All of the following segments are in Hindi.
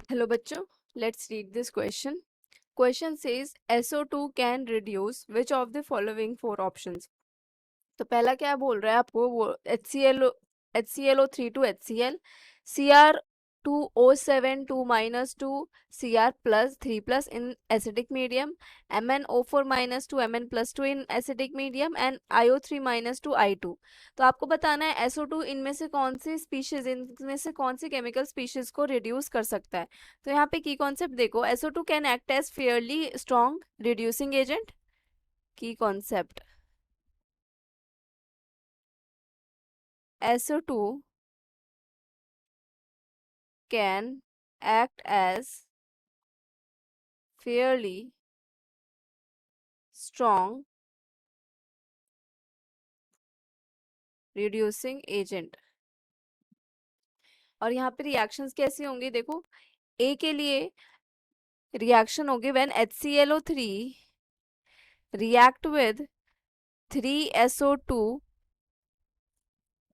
Hello बच्चों, let's read this question. Question says SO2 can reduce which of the following four options. तो पहला क्या बोल रहा है आपको, वो HClO3 to HCl, Cr2O7 2 minus 2 Cr plus 3 plus in acidic medium, MnO4 minus 2 Mn plus 2 in acidic medium and IO3 minus 2 I2. तो आपको बताना है SO2 इनमें से कौन सी स्पीशीज, इनमें से कौन सी केमिकल स्पीशीज को रिड्यूस कर सकता है. तो यहाँ पे की कॉन्सेप्ट देखो, SO2 can act as fairly strong reducing agent. की concept, SO2 can act as fairly strong reducing agent. और यहाँ पे रिएक्शंस कैसी होंगी देखो, ए के लिए रिएक्शन होगी when HClO3 react with 3SO2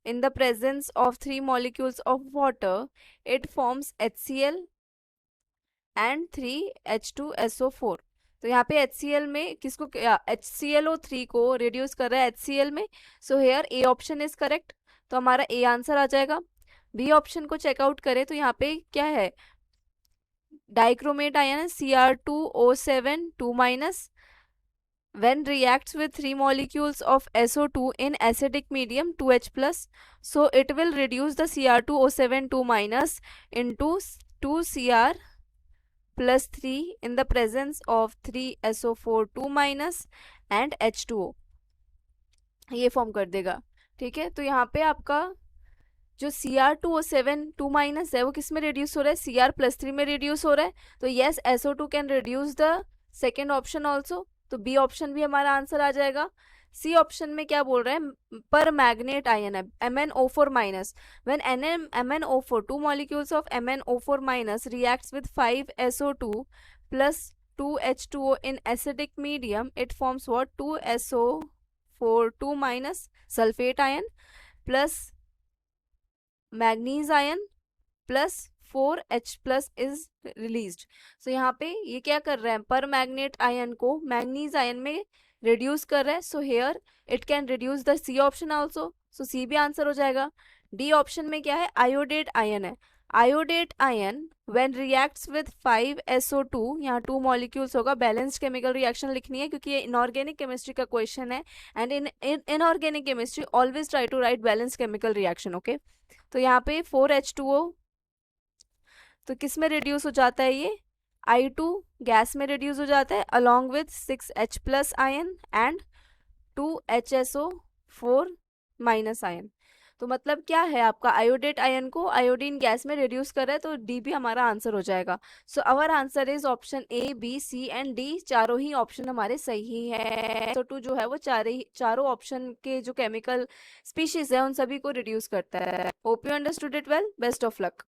in the presence of 3 molecules of water, it forms HCl and 3H2SO4. तो यहाँ पे HCl में किसको, HClO3 को रिड्यूस कर रहा है HCl में. So here A option is correct. तो हमारा ए आंसर आ जाएगा. बी ऑप्शन को चेकआउट करें तो यहाँ पे क्या है, डाइक्रोमेट आयन है Cr2O7 2 minus. When reacts with 3 molecules of SO2 in acidic medium 2H plus, so it will reduce the Cr2O7 2 minus into 2Cr plus 3 in the presence of 3SO4 2 minus and H2O. ये फॉर्म कर देगा. ठीक है, तो यहाँ पे आपका जो Cr2O7 2 माइनस है वो किस में रिड्यूस हो रहा है, Cr प्लस 3 में रिड्यूस हो रहा है. तो yes, SO2 can reduce the second option also. तो बी ऑप्शन भी हमारा आंसर आ जाएगा. सी ऑप्शन में क्या बोल रहे हैं, पर मैग्नेट आयन है MnO4 minus. When MnO4 2 molecules of MnO4 minus reacts with 5SO2 plus 2H2O in acidic medium, it forms what, 2SO4 2 minus sulfate ion plus manganese ion plus 4H plus is released. So यहाँ पे ये क्या कर रहे हैं, पर मैग्नेट आयन को मैग्नीज आयन में रिड्यूस कर रहा है. So here it can reduce the C option also. So C भी आंसर हो जाएगा. डी ऑप्शन में क्या है, आयोडेट आयन है. Iodate ion when reacts with 5SO2, यहाँ 2 मॉलिक्यूल्स होगा. बैलेंस्ड केमिकल रिएक्शन लिखनी है क्योंकि ये इनऑर्गेनिक केमिस्ट्री का क्वेश्चन है. And in inorganic chemistry always try to write balanced chemical reaction. Okay, तो यहाँ पे 4H2O तो किस में रिड्यूस हो जाता है, ये I2 गैस में रिड्यूस हो जाता है along with 6H plus ion and 2HSO4 minus ion. तो मतलब क्या है, आपका आयोडेट आयन को आयोडीन गैस में रिड्यूस कर रहा है. तो डी भी हमारा आंसर हो जाएगा. So our answer is option A, B, C and D. चारों ही ऑप्शन हमारे सही है. तो टू जो है वो चारों ऑप्शन के जो केमिकल स्पीशीज है उन सभी को रिड्यूस करता है. Hope you understood it well. Best of luck.